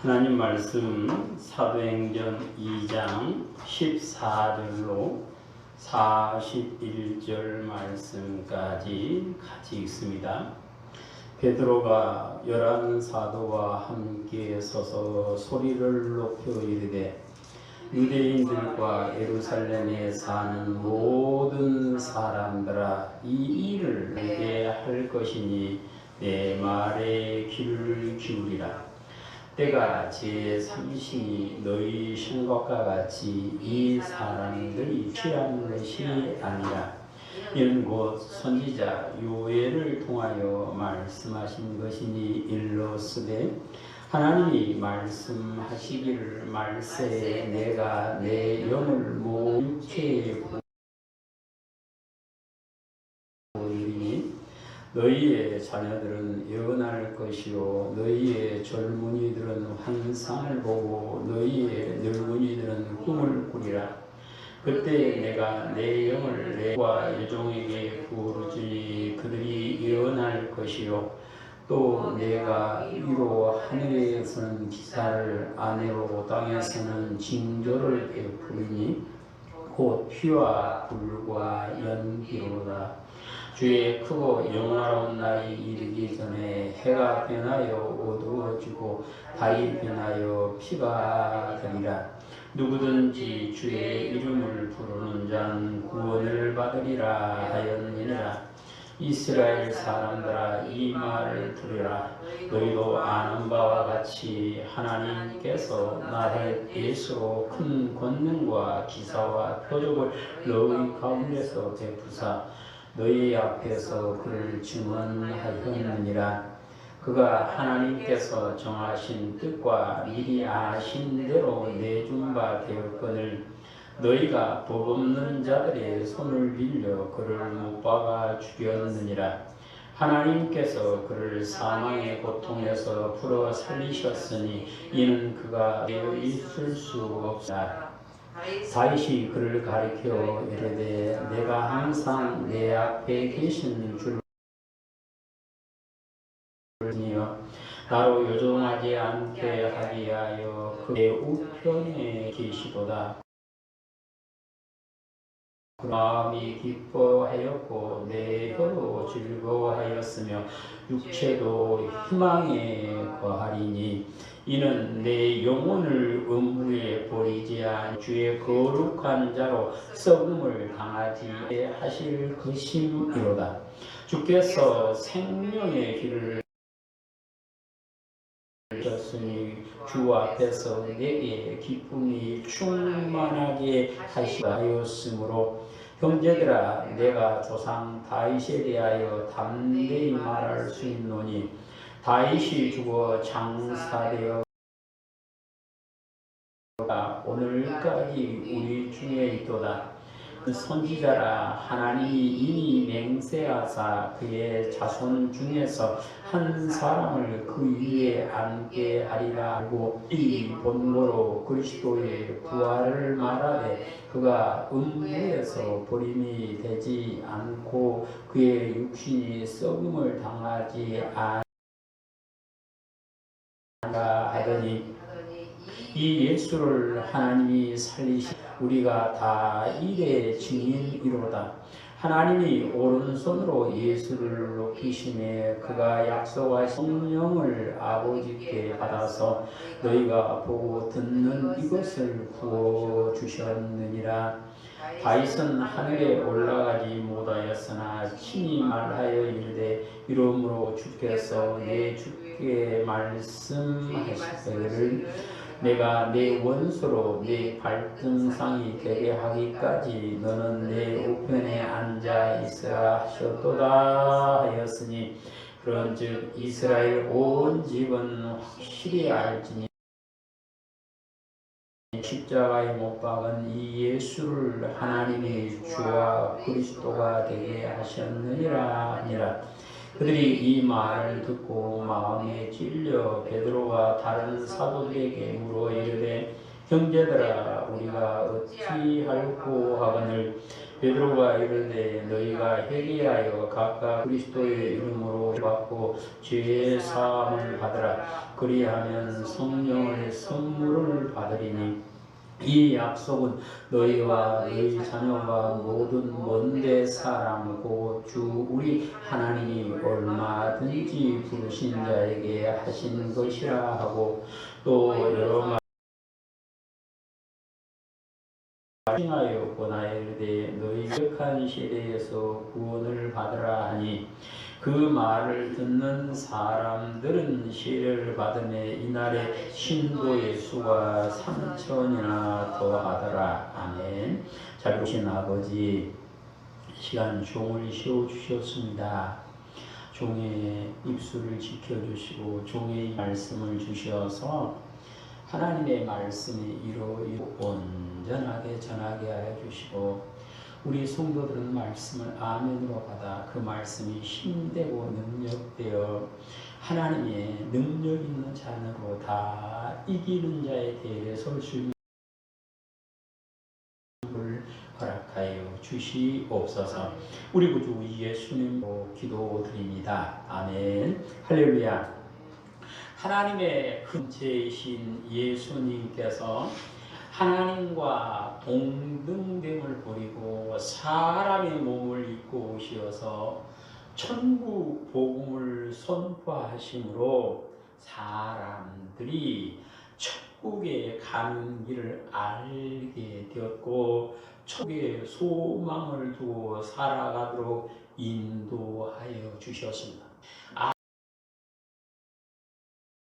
하나님 말씀 사도행전 2장 14절로 41절 말씀까지 같이 읽습니다. 베드로가 11 사도와 함께 서서 소리를 높여 이르되 유대인들과 예루살렘에 사는 모든 사람들아, 이 일을 내게 할 것이니 내 말에 귀를 기울이라. 때가 제3신이 너희 생각과 같이 이 사람들이 취한 것이 아니라 이는 곧 선지자 요엘을 통하여 말씀하신 것이니, 일러스되 하나님이 말씀하시기를 말세에 내가 내 영을 모든 육체에 보이리니 너희의 자녀들은 예언할 것이요 너희의 젊은이들은 환상을 보고 너희의 늙은이들은 꿈을 꾸리라. 그때 내가 내 영을 내와 여종에게 부어주니 그들이 예언할 것이요 또 내가 위로 하늘에서는 기사를 아래로 땅에서는 징조를 베푸리니 곧 피와 불과 연기로다. 주의 크고 영화로운 날이 이르기 전에 해가 변하여 어두워지고 달이 변하여 피가 되리라. 누구든지 주의 이름을 부르는 자는 구원을 받으리라 하였느니라. 이스라엘 사람들아, 이 말을 들으라. 너희도 아는 바와 같이 하나님께서 나를 예수로 큰 권능과 기사와 표적을 너희 가운데서 베푸사 너희 앞에서 그를 증언하였느니라. 그가 하나님께서 정하신 뜻과 미리 아신 대로 내준 바 되었거늘 너희가 법 없는 자들의 손을 빌려 그를 못 박아 죽였느니라. 하나님께서 그를 사망의 고통에서 풀어 살리셨으니 이는 그가 되어 있을 수 없다. 다윗이 그를 가리켜 이르되 내가 항상 내 앞에 계신 줄이여 나로 요종하지 않게 하기 위하여 그의 우편에 계시도다. 그 마음이 기뻐하였고 내 혀도 즐거워하였으며 육체도 희망에 거하리니 이는 내 영혼을 음부에 버리지 아니 주의 거룩한 자로 썩음을 당하지 하실 것임이로다. 주께서 생명의 길을 주셨으니 주 앞에서 내게 기쁨이 충만하게 하시었으므로 형제들아, 내가 조상 다윗에 대하여 담대히 말할 수 있노니 다윗이 죽어 장사되어 오늘까지 우리 중에 있도다. 선지자라, 하나님이 이미 맹세하사 그의 자손 중에서 한 사람을 그 위에 앉게 하리라 하고 이 본고로 그리스도의 부활을 말하되 그가 음부에서 버림이 되지 않고 그의 육신이 썩음을 당하지 않으라 하더니 이 예수를 하나님이 살리시 우리가 다 이의 증인이로다. 하나님이 오른손으로 예수를 높이심에 그가 약속하신 성령을 아버지께 받아서 너희가 보고 듣는 이것을 부어주셨느니라. 다윗은 하늘에 올라가지 못하였으나 친히 말하여 이르되 이러므로 주께서 내 주께 말씀하시기를 내가 내 원수로 내 발등상이 되게 하기까지 너는 내 우편에 앉아 있으라 하셨도다 하였으니 그런즉 이스라엘 온 집은 확실히 알지니 십자가에 못 박은 이 예수를 하나님이 주와 그리스도가 되게 하셨느니라 하니라. 그들이 이 말을 듣고 마음에 찔려 베드로와 다른 사도들에게 물어 이르되 형제들아, 우리가 어찌할꼬 하거늘 베드로가 이르되 너희가 회개하여 각각 그리스도의 이름으로 받고 죄의 사함을 받으라. 그리하면 성령을 받으리니 이 약속은 너희와 너희 자녀와 모든 먼데 사람 곧 주 우리 하나님이 얼마든지 부르신 자에게 하신 것이라 하고 또 여러 말하여 권하여 이르되 너희 역한 시대에서 구원을 받으라 하니 그 말을 듣는 사람들은 시를 받음에 이날에 신도의 수가 3,000이나 더하더라. 아멘. 잘 보신 아버지, 시간 종을 씌워주셨습니다. 종의 입술을 지켜주시고 종의 말씀을 주셔서 하나님의 말씀이 이루어지고 온전하게 전하게 하여 주시고 우리 성도들은 말씀을 아멘으로 받아 그 말씀이 힘되고 능력되어 하나님의 능력 있는 자녀로 다 이기는 자에 대해 설 수 있는 을 허락하여 주시옵소서. 우리 구주 예수님으로 기도드립니다. 아멘. 할렐루야. 하나님의 근체이신 예수님께서 하나님과 동등됨을 버리고 사람의 몸을 입고 오셔서 천국 복음을 선포하심으로 사람들이 천국에 가는 길을 알게 되었고 천국의 소망을 두고 살아가도록 인도하여 주셨습니다.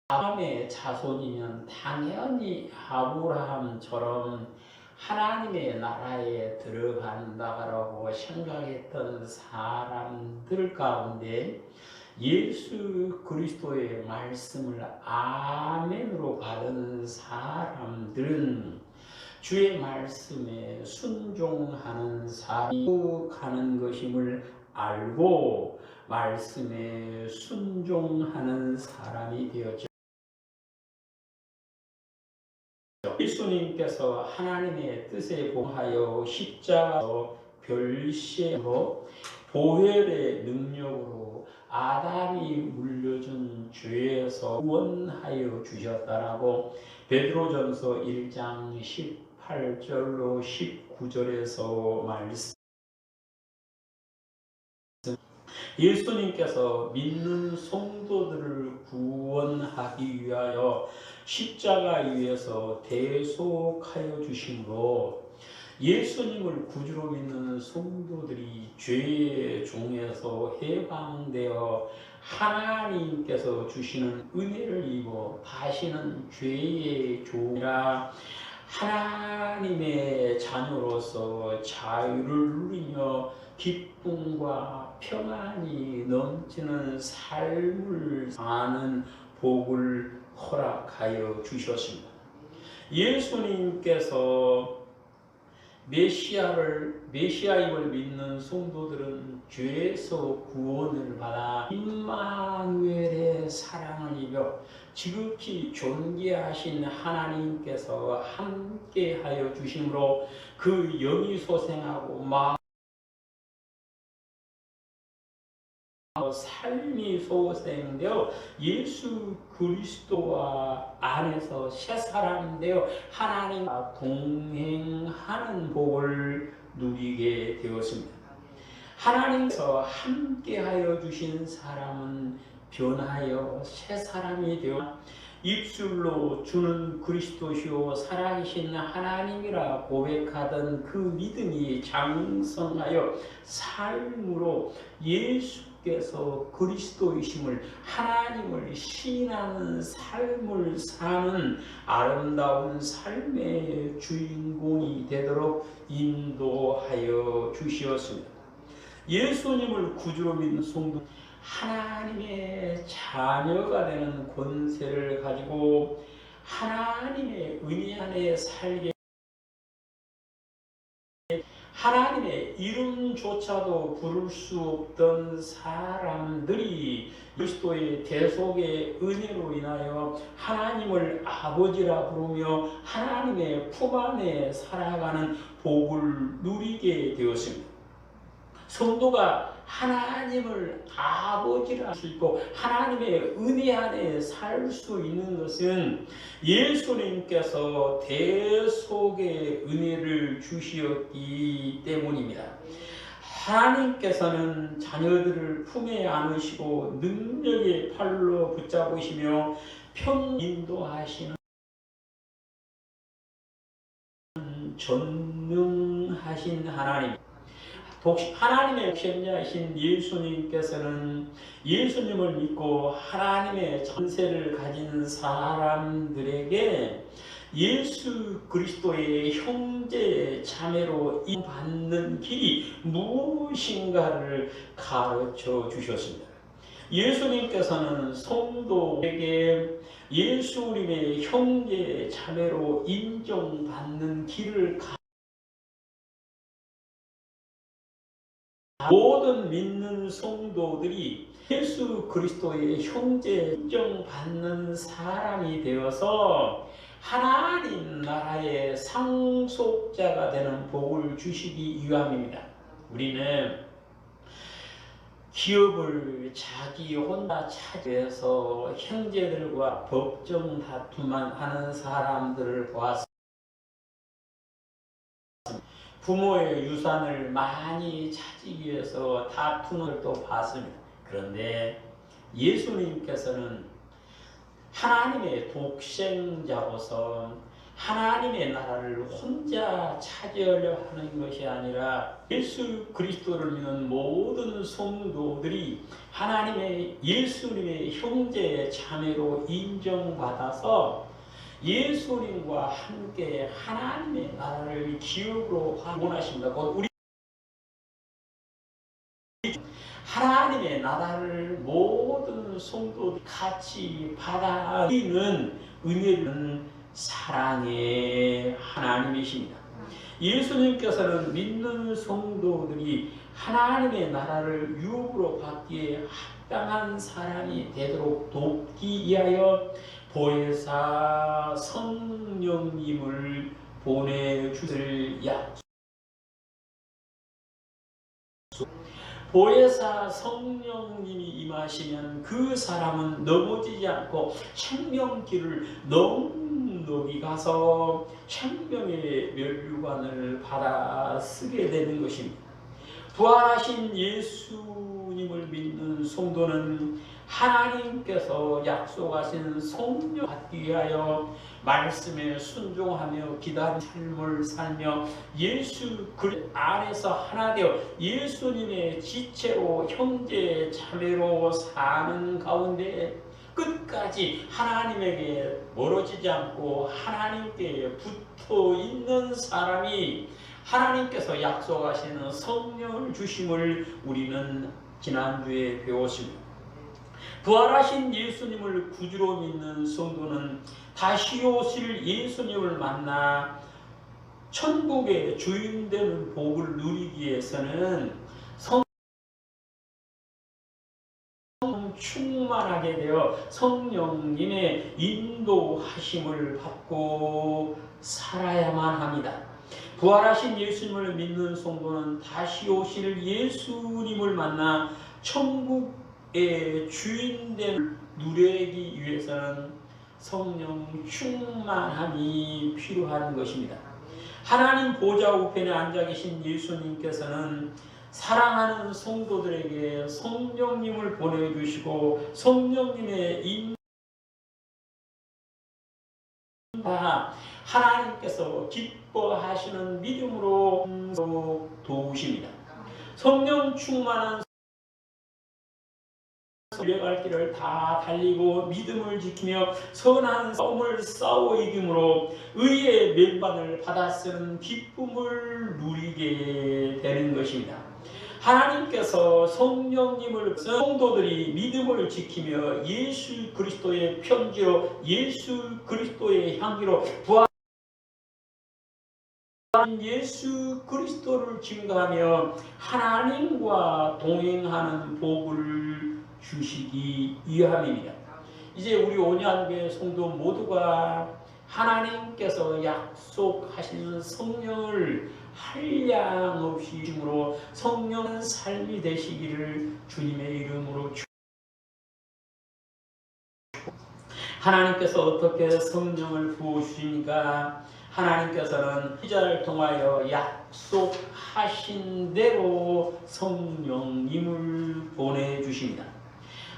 아브라함의 자손이면 당연히 아브라함처럼 하나님의 나라에 들어간다고 생각했던 사람들 가운데 예수 그리스도의 말씀을 아멘으로 받은 사람들은 주의 말씀에 순종하는 사람이 가는 것임을 알고 말씀에 순종하는 사람이 되었죠. 예수님께서 하나님의 뜻에 봉하여 십자가로 별시로 보혈의 능력으로 아담이 물려준 죄에서 구원하여 주셨다라고 베드로전서 1장 18절로 19절에서 말씀. 예수님께서 믿는 성도들을 구원하기 위하여 십자가 위에서 대속하여 주심으로 예수님을 구주로 믿는 성도들이 죄의 종에서 해방되어 하나님께서 주시는 은혜를 입어 다시는 죄의 종이라 하나님의 자녀로서 자유를 누리며 기쁨과 평안이 넘치는 삶을 사는 복을 허락하여 주셨습니다. 예수님께서 메시아임을 믿는 성도들은 죄에서 구원을 받아 임마누엘의 사랑을 입어 지극히 존귀하신 하나님께서 함께하여 주심으로 그 영이 소생하고 삶이 소생되어 예수 그리스도와 안에서 새 사람이 되어 하나님과 동행하는 복을 누리게 되었습니다. 하나님께서 함께하여 주신 사람은 변하여 새 사람이 되어 입술로 주는 그리스도시요 살아계신 하나님이라 고백하던 그 믿음이 장성하여 삶으로 예수께서 그리스도이심을 하나님을 시인하는 삶을 사는 아름다운 삶의 주인공이 되도록 인도하여 주시었습니다. 예수님을 구주로 믿는 성도 하나님의 자녀가 되는 권세를 가지고 하나님의 은혜 안에 살게 하나님의 이름조차도 부를 수 없던 사람들이 그리스도의 대속의 은혜로 인하여 하나님을 아버지라 부르며 하나님의 품 안에 살아가는 복을 누리게 되었습니다. 성도가 하나님을 아버지라 할 수 있고 하나님의 은혜 안에 살 수 있는 것은 예수님께서 대속의 은혜를 주시었기 때문입니다. 하나님께서는 자녀들을 품에 안으시고 능력의 팔로 붙잡으시며 인도하시는 전능하신 하나님, 하나님의 독생자이신 예수님께서는 예수님을 믿고 하나님의 전세를 가진 사람들에게 예수 그리스도의 형제 자매로 인받는 길이 무엇인가를 가르쳐 주셨습니다. 예수님께서는 성도에게 예수님의 형제 자매로 인정받는 길을 모든 믿는 성도들이 예수 그리스도의 형제 인정받는 사람이 되어서 하나님 나라의 상속자가 되는 복을 주시기 위함입니다. 우리는 기업을 자기 혼자 차지해서 형제들과 법정 다툼만 하는 사람들을 보았습니다. 부모의 유산을 많이 차지하기 위해서 다투는 걸 또 봤습니다. 그런데 예수님께서는 하나님의 독생자로서 하나님의 나라를 혼자 차지하려 하는 것이 아니라 예수 그리스도를 믿는 모든 성도들이 하나님의 예수님의 형제 자매로 인정받아서 예수님과 함께 하나님의 나라를 기업으로 원하십니다. 우리 하나님의 나라를 모든 성도들이 같이 받아들이는 은혜는 사랑의 하나님이십니다. 예수님께서는 믿는 성도들이 하나님의 나라를 유업으로 받기에 합당한 사람이 되도록 돕기 위하여 보혜사 성령님을 보내주실 약속. 보혜사 성령님이 임하시면 그 사람은 넘어지지 않고 생명길을 넉넉히 가서 생명의 면류관을 받아 쓰게 되는 것입니다. 부활하신 예수님을 믿는 성도는 하나님께서 약속하신 성령 받기 위하여 말씀에 순종하며 기다린 삶을 살며 예수 그 안에서 하나 되어 예수님의 지체로 형제 자매로 사는 가운데 끝까지 하나님에게 멀어지지 않고 하나님께 붙어 있는 사람이 하나님께서 약속하시는 성령을 주심을 우리는 지난주에 배웠습니다. 부활하신 예수님을 구주로 믿는 성도는 다시 오실 예수님을 만나 천국의 주인 되는 복을 누리기 위해서는 성령 충만하게 되어 성령님의 인도하심을 받고 살아야만 합니다. 부활하신 예수님을 믿는 성도는 다시 오실 예수님을 만나 천국의 주인됨을 누리기 위해서는 성령 충만함이 필요한 것입니다. 하나님 보좌 우편에 앉아 계신 예수님께서는 사랑하는 성도들에게 성령님을 보내주시고 성령님의 하나님께서 기뻐하시는 믿음으로 도우십니다. 성령 충만한 달려갈 길을 다 달리고 믿음을 지키며 선한 싸움을 싸워 이김으로 의의 면반을 받아 쓰는 기쁨을 누리게 되는 것입니다. 하나님께서 성령님을 성도들이 믿음을 지키며 예수 그리스도의 편지로 예수 그리스도의 향기로 부활 예수 그리스도를 증거하며 하나님과 동행하는 복을 주시기 위함입니다. 이제 우리 온양교회 성도 모두가 하나님께서 약속하시는 성령을 한량없이 힘으로 성령 삶이 되시기를 주님의 이름으로 하나님께서 어떻게 성령을 부어주십니까? 하나님께서는 기자를 통하여 약속하신 대로 성령님을 보내주십니다.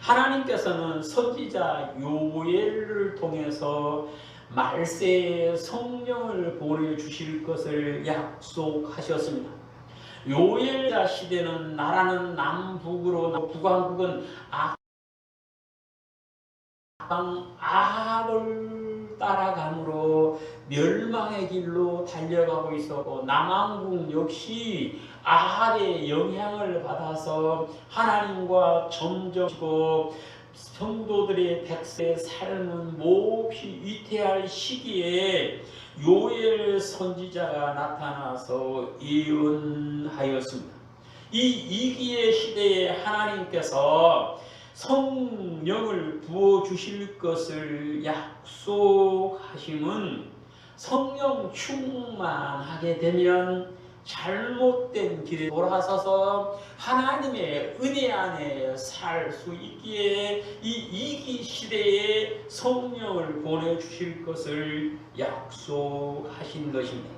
하나님께서는 선지자 요엘을 통해서 말세에 성령을 보내주실 것을 약속하셨습니다. 요엘 시대는 나라는 남북으로 북왕국은 아합을 따라가므로 멸망의 길로 달려가고 있었고 남왕국 역시 아합의 영향을 받아서 하나님과 점점고 성도들의 백성의 삶은 몹시 위태할 시기에 요엘 선지자가 나타나서 예언하였습니다. 이 위기의 시대에 하나님께서 성령을 부어주실 것을 약속하심은 성령 충만하게 되면 잘못된 길에 돌아서서 하나님의 은혜 안에 살 수 있기에 이 위기 시대에 성령을 보내주실 것을 약속하신 것입니다.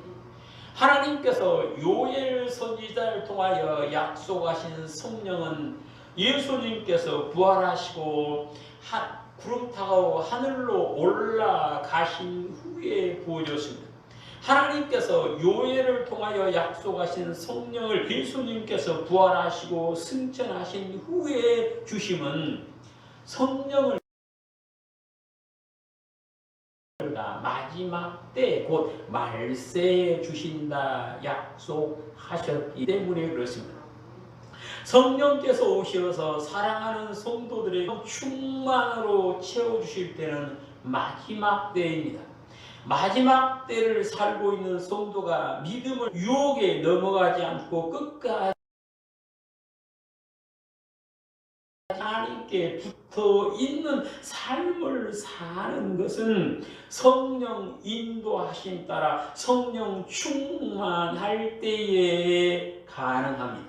하나님께서 요엘 선지자를 통하여 약속하신 성령은 예수님께서 부활하시고 구름 타고 하늘로 올라가신 후에 부어졌습니다. 하나님께서 요엘을 통하여 약속하신 성령을 예수님께서 부활하시고 승천하신 후에 주심은 성령을 마지막 때 곧 말세에 주신다 약속하셨기 때문에 그렇습니다. 성령께서 오셔서 사랑하는 성도들의 충만으로 채워주실 때는 마지막 때입니다. 마지막 때를 살고 있는 성도가 믿음을 유혹에 넘어가지 않고 끝까지 하나님께 붙어 있는 삶을 사는 것은 성령 인도하심 따라 성령 충만할 때에 가능합니다.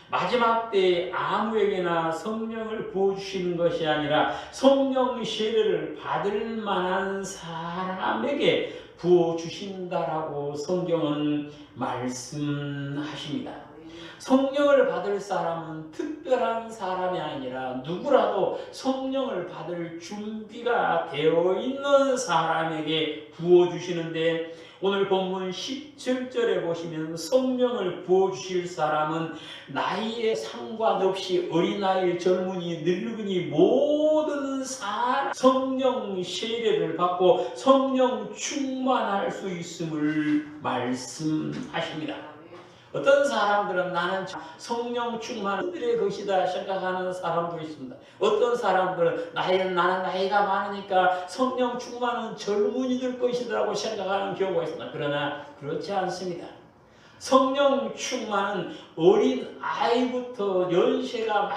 마지막 때에 아무에게나 성령을 부어주시는 것이 아니라 성령 세례를 받을 만한 사람에게 부어주신다라고 성경은 말씀하십니다. 성령을 받을 사람은 특별한 사람이 아니라 누구라도 성령을 받을 준비가 되어 있는 사람에게 부어주시는데 오늘 본문 17절에 보시면 성령을 부어주실 사람은 나이에 상관없이 어린아이, 젊은이, 늙은이 모든 사람 성령 세례를 받고 성령 충만할 수 있음을 말씀하십니다. 어떤 사람들은 나는 성령 충만은 그들의 것이다 생각하는 사람도 있습니다. 어떤 사람들은 나는 나이가 많으니까 성령 충만은 젊은이들 것이라고 생각하는 경우가 있습니다. 그러나 그렇지 않습니다. 성령 충만은 어린 아이부터 연세가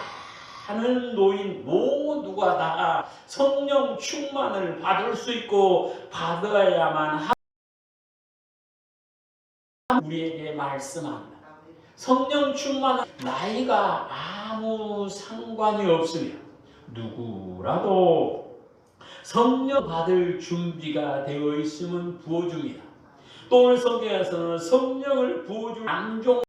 많은 노인 모두가 다 성령 충만을 받을 수 있고 받아야만 우리에게 말씀합니다. 성령 충만은 나이가 아무 상관이 없으며 누구라도 성령 받을 준비가 되어 있으면 부어줍니다. 또 오늘 성경에서는 성령을 부어줄 남종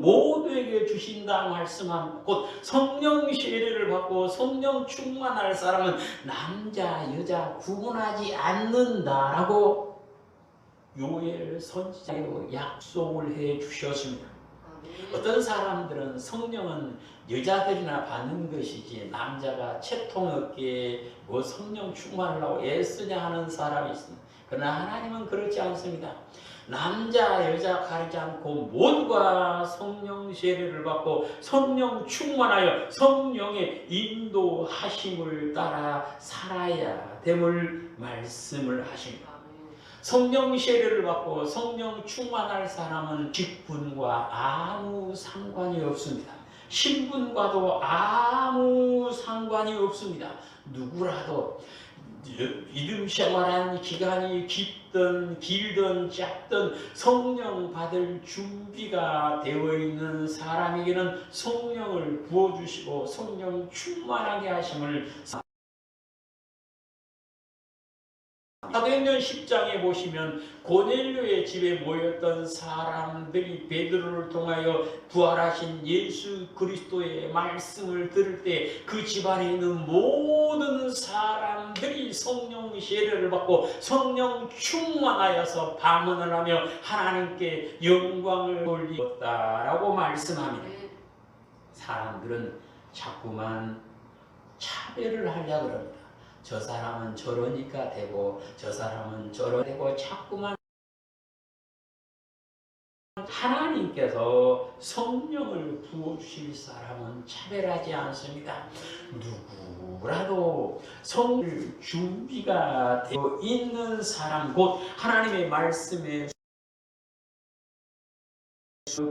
모두에게 주신다 말씀합니다. 곧 성령 세례를 받고 성령 충만할 사람은 남자 여자 구분하지 않는다라고 요엘 선지자로 약속을 해 주셨습니다. 어떤 사람들은 성령은 여자들이나 받는 것이지 남자가 채통 없게 뭐 성령 충만하려고 애쓰냐 하는 사람이 있습니다. 그러나 하나님은 그렇지 않습니다. 남자 여자 가리지 않고 모두가 성령 세례를 받고 성령 충만하여 성령의 인도하심을 따라 살아야 됨을 말씀을 하십니다. 성령 세례를 받고 성령 충만할 사람은 직분과 아무 상관이 없습니다. 신분과도 아무 상관이 없습니다. 누구라도 믿음 생활한 기간이 깊든 길든 짧든 성령 받을 준비가 되어 있는 사람에게는 성령을 부어주시고 성령 충만하게 하심을 사도행전 10장에 보시면 고넬료의 집에 모였던 사람들이 베드로를 통하여 부활하신 예수 그리스도의 말씀을 들을 때 그 집안에 있는 모든 사람들이 성령 세례를 받고 성령 충만하여서 방언을 하며 하나님께 영광을 돌리었다라고 말씀합니다. 사람들은 자꾸만 차별을 하려고 합니다. 저 사람은 저러니까 되고 저 사람은 저러 되고 자꾸만 하나님께서 성령을 부어주실 사람은 차별하지 않습니다. 누구라도 성령 준비가 되어 있는 사람 곧 하나님의 말씀에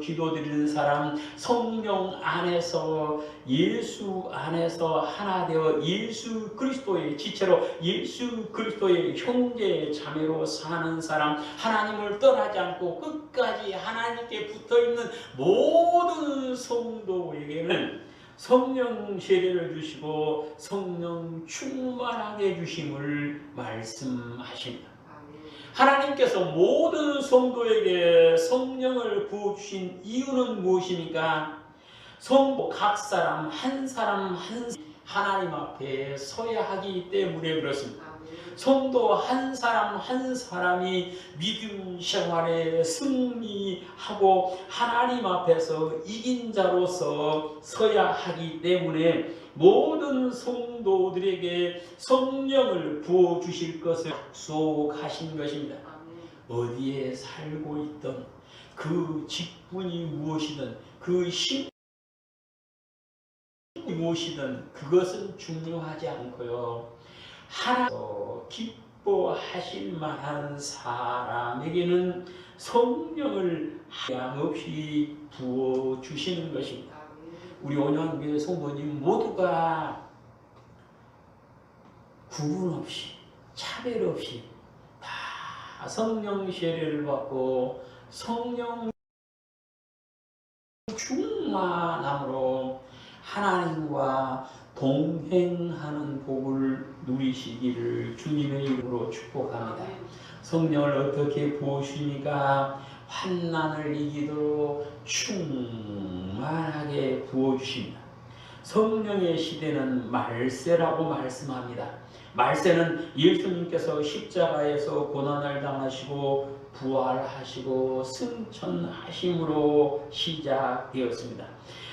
기도드리는 사람, 성령 안에서 예수 안에서 하나 되어 예수 그리스도의 지체로 예수 그리스도의 형제 자매로 사는 사람, 하나님을 떠나지 않고 끝까지 하나님께 붙어있는 모든 성도에게는 성령 세례를 주시고 성령 충만하게 주심을 말씀하십니다. 하나님께서 모든 성도에게 성령을 부어주신 이유는 무엇입니까? 성도 각 사람 한 사람 하나님 앞에 서야 하기 때문에 그렇습니다. 성도 한 사람 한 사람이 믿음 생활에 승리하고 하나님 앞에서 이긴 자로서 서야 하기 때문에 모든 성도들에게 성령을 부어주실 것을 약속하신 것입니다. 어디에 살고 있던 그 직분이 무엇이든 그 신이 무엇이든 그것은 중요하지 않고요. 하나님께서 기뻐하실 만한 사람에게는 성령을 양없이 부어주시는 것입니다. 우리 온영교회 성도님 모두가 구분 없이 차별 없이 다 성령 세례를 받고 성령 충만함으로 하나님과 동행하는 복을 누리시기를 주님의 이름으로 축복합니다. 성령을 어떻게 부어주십니까? 환난을 이기도록 충만하게 부어주십니다. 성령의 시대는 말세라고 말씀합니다. 말세는 예수님께서 십자가에서 고난을 당하시고 부활하시고 승천하심으로 시작되었습니다.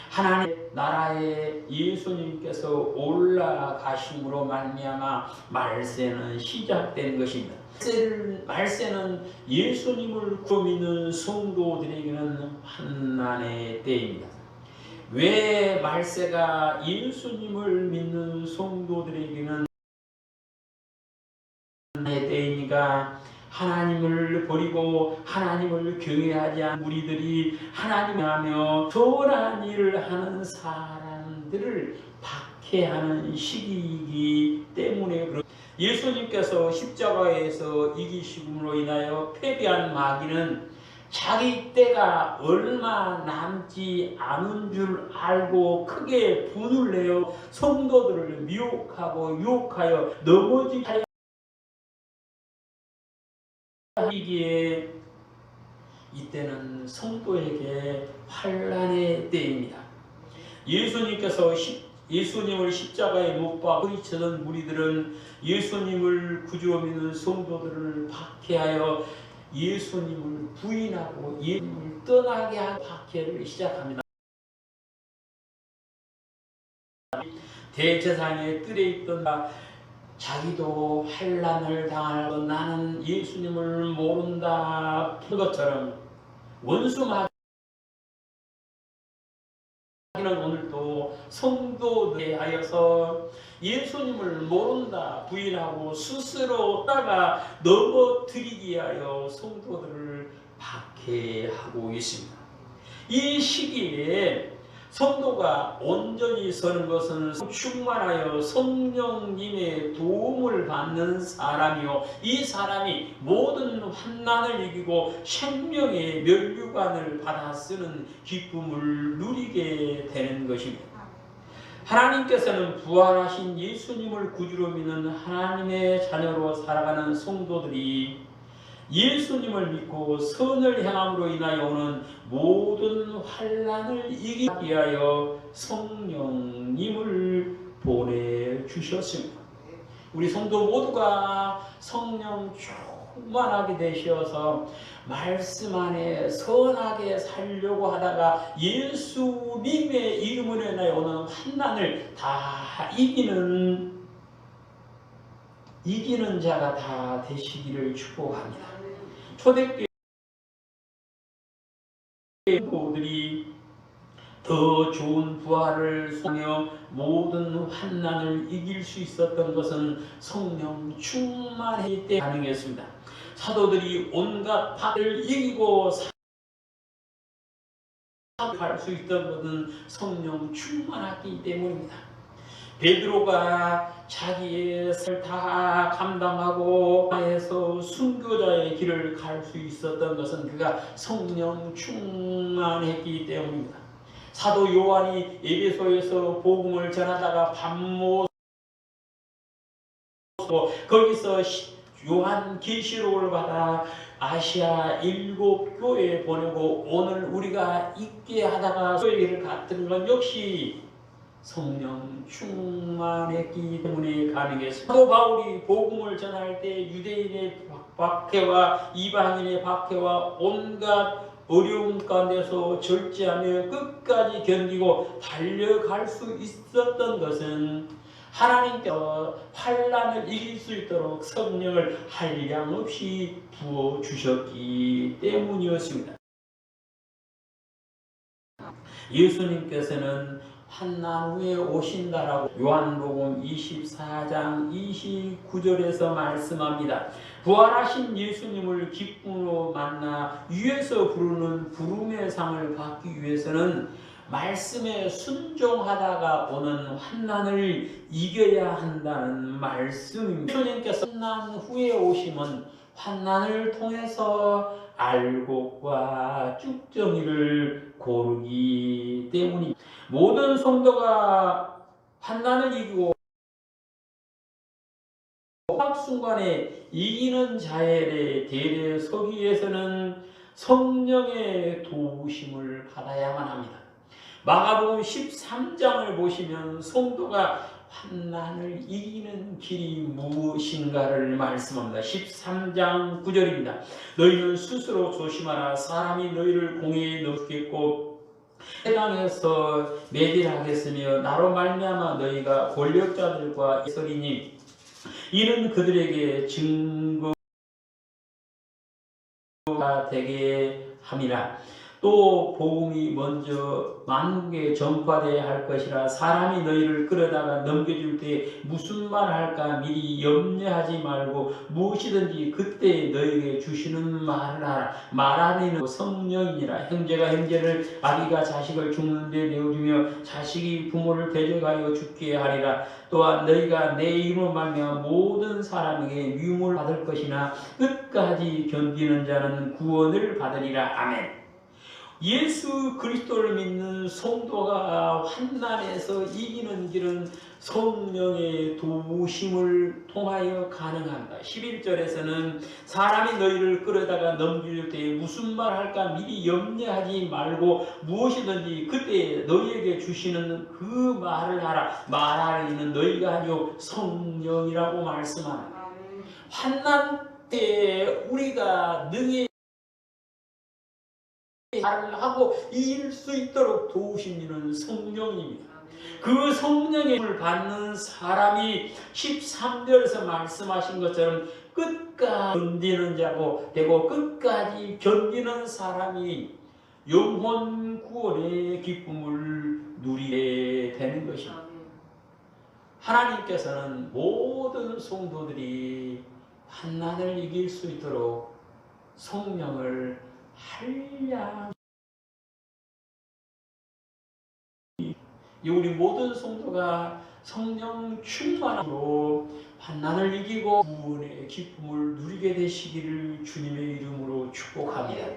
하나님의 나라에 예수님께서 올라가심으로 말미암아 말세는 시작된 것입니다. 말세는 예수님을 믿는 성도들에게는 환난의 때입니다. 왜 말세가 예수님을 믿는 성도들에게는 환난의 때입니까? 하나님을 버리고 하나님을 경외하지 않은 무리들이 하나님을 하며 선한 일을 하는 사람들을 박해하는 시기이기 때문에 예수님께서 십자가에서 이기심으로 인하여 패배한 마귀는 자기 때가 얼마 남지 않은 줄 알고 크게 분을 내어 성도들을 미혹하고 유혹하여 넘어지게 하여 이기에 이때는 성도에게 환난의 때입니다. 예수님을 십자가에 못 박아 소리치던 무리들은 예수님을 구주로 믿는 성도들을 박해하여 예수님을 부인하고 예수님을 떠나게 한 박해를 시작합니다. 대제사장의 뜰에 있던 자기도 환난을 당하고 나는 예수님을 모른다 한 것처럼 원수 마귀는 오늘도 성도들에 하여서 예수님을 모른다 부인하고 스스로 따라 넘어뜨리기 위하여 성도들을 박해하고 있습니다. 이 시기에 성도가 온전히 서는 것은 충만하여 성령님의 도움을 받는 사람이요, 이 사람이 모든 환난을 이기고 생명의 면류관을 받아 쓰는 기쁨을 누리게 되는 것입니다. 하나님께서는 부활하신 예수님을 구주로 믿는 하나님의 자녀로 살아가는 성도들이 예수님을 믿고 선을 행함으로 인하여 오는 모든 환난을 이기기 위하여 성령님을 보내주셨습니다. 우리 성도 모두가 성령 충만하게 되셔서 말씀 안에 선하게 살려고 하다가 예수님의 이름으로 인하여 오는 환난을 다 이기는 자가 다 되시기를 축복합니다. 초대교회 성도들이 더 좋은 부활을 소망하며 모든 환난을 이길 수 있었던 것은 성령 충만했기 때문에 가능했습니다. 사도들이 온갖 파를 이기고 갈 수 있던 것은 성령 충만했기 때문입니다. 베드로가 자기의 삶을 다 감당하고 해서 순교자의 길을 갈 수 있었던 것은 그가 성령 충만했기 때문입니다. 사도 요한이 에베소에서 복음을 전하다가 밤못 거기서 요한 계시록을 받아 아시아 7교회에 보내고 오늘 우리가 있게 하다가 교회를 갔던 건 역시 성령 충만했기 때문에 가능했습니다. 사도 바울이 복음을 전할 때 유대인의 박해와 이방인의 박해와 온갖 어려움 가운데서 절제하며 끝까지 견디고 달려갈 수 있었던 것은 하나님께서 환난을 이길 수 있도록 성령을 한량없이 부어주셨기 때문이었습니다. 예수님께서는 환난 후에 오신다라고 요한복음 24장 29절에서 말씀합니다. 부활하신 예수님을 기쁨으로 만나 위에서 부르는 부름의 상을 받기 위해서는 말씀에 순종하다가 오는 환난을 이겨야 한다는 말씀입니다. 예수님께서 환난 후에 오심은 환난을 통해서 알곡과 쭉정이를 고르기 때문입니다. 모든 성도가 환난을 이기고 순간에 이기는 자의 대대에 서기 위해서는 성령의 도우심을 받아야만 합니다. 마가복음 13장을 보시면 성도가 환난을 이기는 길이 무엇인가를 말씀합니다. 13장 9절입니다. 너희는 스스로 조심하라. 사람이 너희를 공회에 넣겠고 해당에서 매질하겠으며 나로 말미암아 너희가 권력자들과 서리니 이는 그들에게 증거가 되게 함이라. 또 복음이 먼저 만국에 전파되어야 할 것이라. 사람이 너희를 끌어다가 넘겨줄 때 무슨 말 할까 미리 염려하지 말고 무엇이든지 그때 너희에게 주시는 말을 하라. 말하는 성령이니라. 형제가 형제를, 아비가 자식을 죽는 데 내어주며 자식이 부모를 대적하여 죽게 하리라. 또한 너희가 내 이름으로 말미암아 모든 사람에게 미움을 받을 것이나 끝까지 견디는 자는 구원을 받으리라. 아멘. 예수 그리스도를 믿는 성도가 환난에서 이기는 길은 성령의 도우심을 통하여 가능합니다. 11절에서는 사람이 너희를 끌어다가 넘길 때 무슨 말 할까 미리 염려하지 말고 무엇이든지 그때 너희에게 주시는 그 말을 하라. 말할 이는 너희가 아니요 성령이라고 말씀합니다. 환난 때 우리가 능히 하고 이길 수 있도록 도우신 이는 성령입니다. 그 성령의 힘을 받는 사람이 13절에서 말씀하신 것처럼 끝까지 견디는 자고 되고 끝까지 견디는 사람이 영혼 구원의 기쁨을 누리게 되는 것입니다. 하나님께서는 모든 성도들이 환난을 이길 수 있도록 성령을 한량 우리 모든 성도가 성령 충만함으로 환난을 이기고 구원의 기쁨을 누리게 되시기를 주님의 이름으로 축복합니다.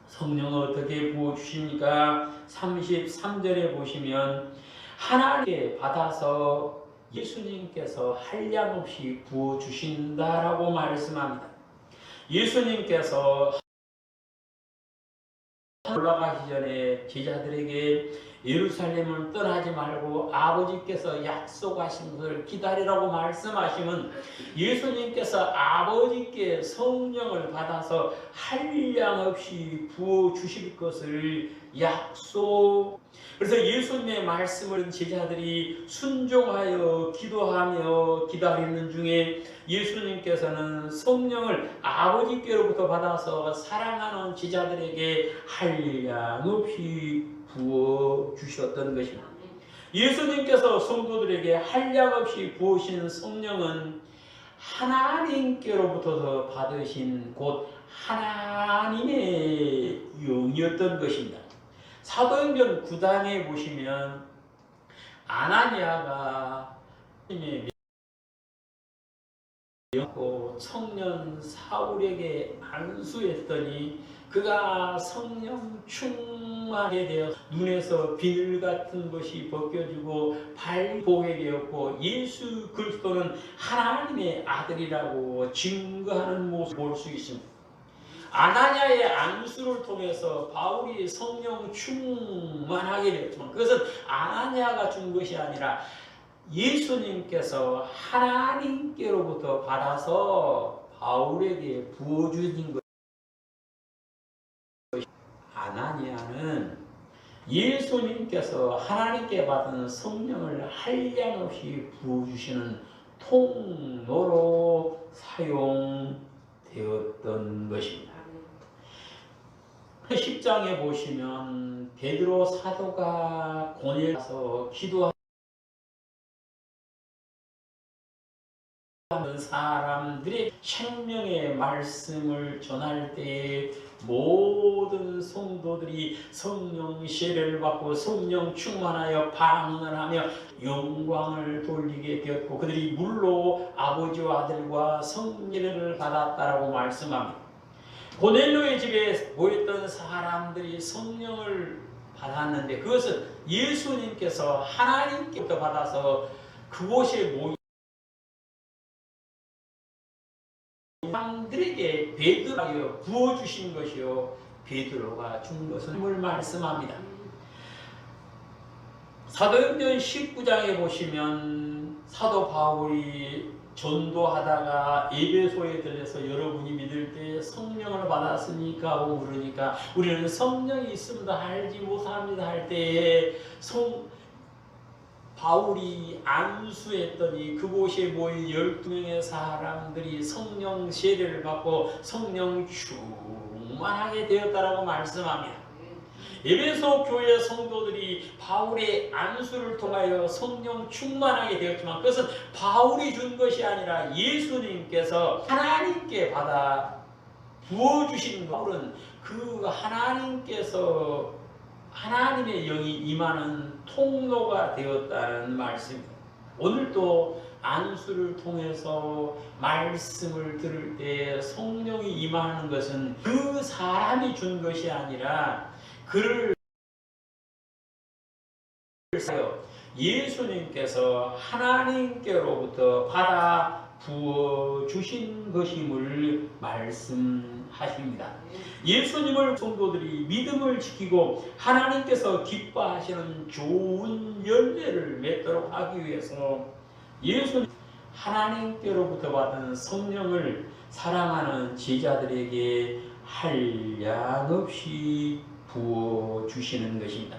성령은 어떻게 부어주십니까? 33절에 보시면 하나님께 받아서 예수님께서 한량없이 부어주신다라고 말씀합니다. 예수님께서 올라가기 전에 제자들에게 예루살렘을 떠나지 말고 아버지께서 약속하신 것을 기다리라고 말씀하시면 예수님께서 아버지께 성령을 받아서 한량없이 부어주실 것을 약속. 그래서 예수님의 말씀을 제자들이 순종하여 기도하며 기다리는 중에 예수님께서는 성령을 아버지께로부터 받아서 사랑하는 제자들에게 한량없이 부어주셨던 것입니다. 예수님께서 성도들에게 한량없이 부으신 성령은 하나님께로부터 받으신 곧 하나님의 영이었던 것입니다. 사도행전 9장에 보시면 아나니아가 청년 사울에게 안수했더니 그가 성령 충만하게 되어 눈에서 비늘 같은 것이 벗겨지고 발이 보게 되었고 예수 그리스도는 하나님의 아들이라고 증거하는 모습을 볼 수 있습니다. 아나니아의 안수를 통해서 바울이 성령 충만하게 되었지만 그것은 아나니아가 준 것이 아니라 예수님께서 하나님께로부터 받아서 바울에게 부어주신 것. 아나니아는 예수님께서 하나님께 받은 성령을 한량없이 부어주시는 통로로 사용되었던 것입니다. 10장에 보시면 베드로 사도가 고넬에 가서 기도하는 사람들이 생명의 말씀을 전할 때에 모든 성도들이 성령 세례를 받고 성령 충만하여 방언을 하며 영광을 돌리게 되었고 그들이 물로 아버지와 아들과 성령을 받았다라고 말씀합니다. 고넬료의 집에 모였던 사람들이 성령을 받았는데 그것은 예수님께서 하나님께부터 받아서 그곳에 모인 사람들에게 베드로가 부어주신 것이요 베드로가 준 것을 말씀합니다. 사도행전 19장에 보시면 사도 바울이 전도하다가 에베소에 들려서 여러분이 믿을 때 성령을 받았습니까? 하고 물으니까 우리는 성령이 있음도 알지 못합니다 할 때에 바울이 안수했더니 그곳에 모인 12명의 사람들이 성령 세례를 받고 성령 충만하게 되었다라고 말씀합니다. 에베소 교회 성도들이 바울의 안수를 통하여 성령 충만하게 되었지만 그것은 바울이 준 것이 아니라 예수님께서 하나님께 받아 부어주신 바울은 그 하나님께서 하나님의 영이 임하는 통로가 되었다는 말씀입니다. 오늘도 안수를 통해서 말씀을 들을 때 성령이 임하는 것은 그 사람이 준 것이 아니라 그를 예수님께서 하나님께로부터 받아 부어 주신 것임을 말씀하십니다. 예수님을 성도들이 믿음을 지키고 하나님께서 기뻐하시는 좋은 열매를 맺도록 하기 위해서 예수님 하나님께로부터 받은 성령을 사랑하는 제자들에게 한량없이 부어 주시는 것입니다.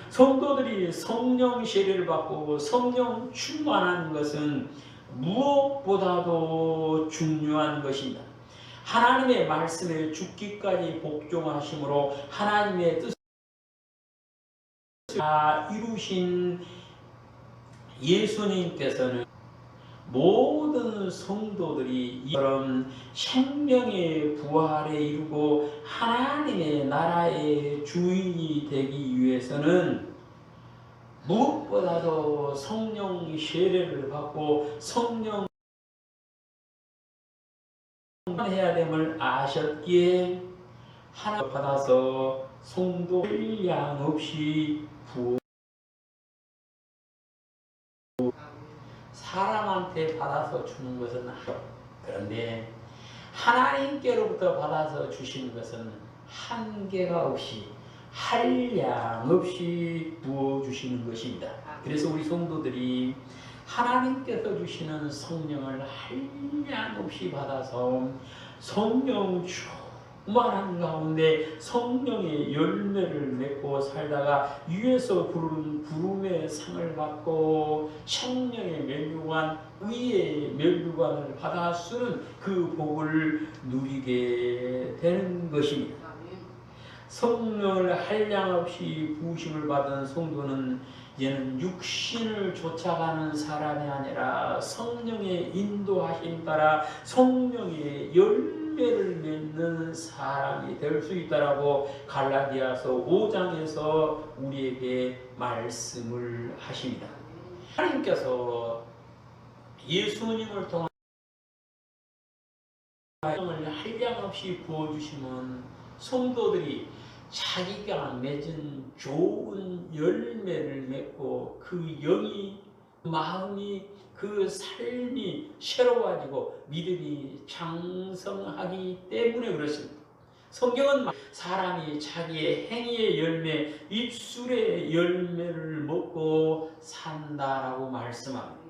성도들이 성령 세례를 받고 성령 충만한 것은 무엇보다도 중요한 것입니다. 하나님의 말씀에 죽기까지 복종하심으로 하나님의 뜻을 다 이루신 예수님께서는 모든 성도들이 이런 생명의 부활에 이르고 하나님의 나라의 주인이 되기 위해서는 무엇보다도 성령 세례를 받고 성령 해야 됨을 아셨기에 하나 받아서 성도를 양 없이 부어 사람한테 받아서 주는 것은 그런데 하나님께로부터 받아서 주시는 것은 한계가 없이 한량 없이 부어주시는 것입니다. 그래서 우리 성도들이 하나님께서 주시는 성령을 한량 없이 받아서 성령 충만한 가운데 성령의 열매를 맺고 살다가 위에서 부르는 부름의 상을 받고 성령의 면류관, 의의 면류관을 받아 쓰는 그 복을 누리게 되는 것입니다. 성령을 한량없이 부으심을 받은 성도는 이제는 육신을 쫓아가는 사람이 아니라 성령의 인도하심 따라 성령의 열매를 맺는 사람이 될 수 있다라고 갈라디아서 5장에서 우리에게 말씀을 하십니다. 하나님께서 예수님을 통한 성령을 한량없이 부어주시면 성도들이 자기가 맺은 좋은 열매를 맺고 그 영이 마음이 그 삶이 새로워지고 믿음이 장성하기 때문에 그렇습니다. 성경은 사람이 자기의 행위의 열매, 입술의 열매를 먹고 산다라고 말씀합니다.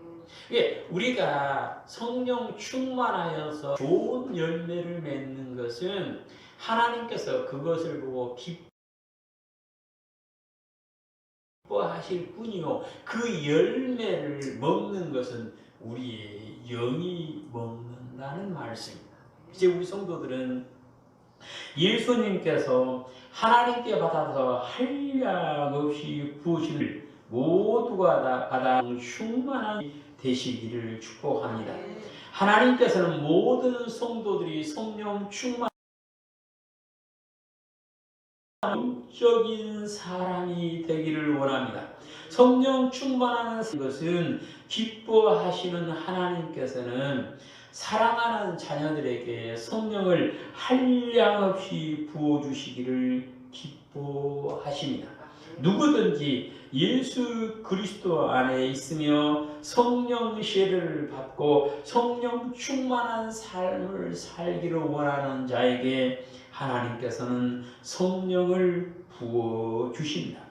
우리가 성령 충만하여서 좋은 열매를 맺는 것은 하나님께서 그것을 보고 기뻐하실 뿐이요, 그 열매를 먹는 것은 우리의 영이 먹는다는 말씀입니다. 이제 우리 성도들은 예수님께서 하나님께 받아서 한량없이 부으시는 모두가 다 받아 충만한 되시기를 축복합니다. 하나님께서는 모든 성도들이 성령 충만 영적인 사람이 되기를 원합니다. 성령 충만하는 것은 기뻐하시는 하나님께서는 사랑하는 자녀들에게 성령을 한량없이 부어주시기를 기뻐하십니다. 누구든지 예수 그리스도 안에 있으며 성령 세례를 받고 성령 충만한 삶을 살기를 원하는 자에게 하나님께서는 성령을 부어주십니다.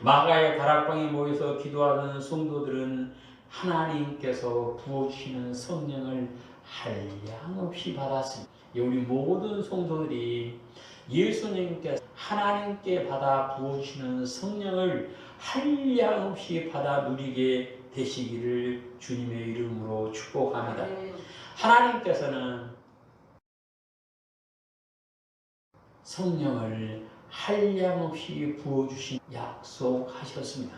마가의 다락방에 모여서 기도하는 성도들은 하나님께서 부어주시는 성령을 한량없이 받았습니다. 우리 모든 성도들이 예수님께서 하나님께 받아 부어주시는 성령을 한량없이 받아 누리게 되시기를 주님의 이름으로 축복합니다. 하나님께서는 성령을 한량없이 부어주신 약속하셨습니다.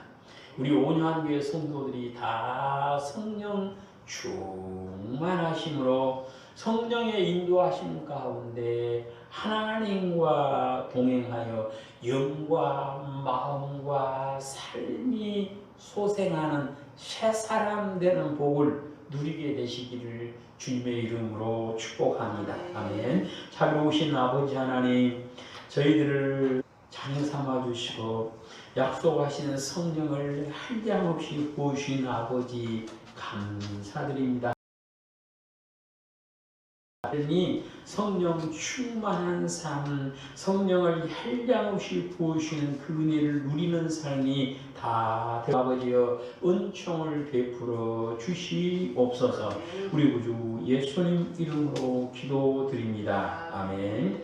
우리 온유한교회 성도들이 다 성령 충만하심으로 성령의 인도하심 가운데 하나님과 동행하여 영과 마음과 삶이 소생하는 새 사람 되는 복을 누리게 되시기를 주님의 이름으로 축복합니다. 아멘. 자비로우신 아버지 하나님, 저희들을 자녀 삼아 주시고 약속하시는 성령을 한량없이 부으신 아버지 감사드립니다. 성령 충만한 삶, 성령을 한량없이 부으시는 그 은혜를 누리는 삶이 다 아버지여 은총을 베풀어 주시옵소서. 우리 구주 예수님 이름으로 기도드립니다. 아멘.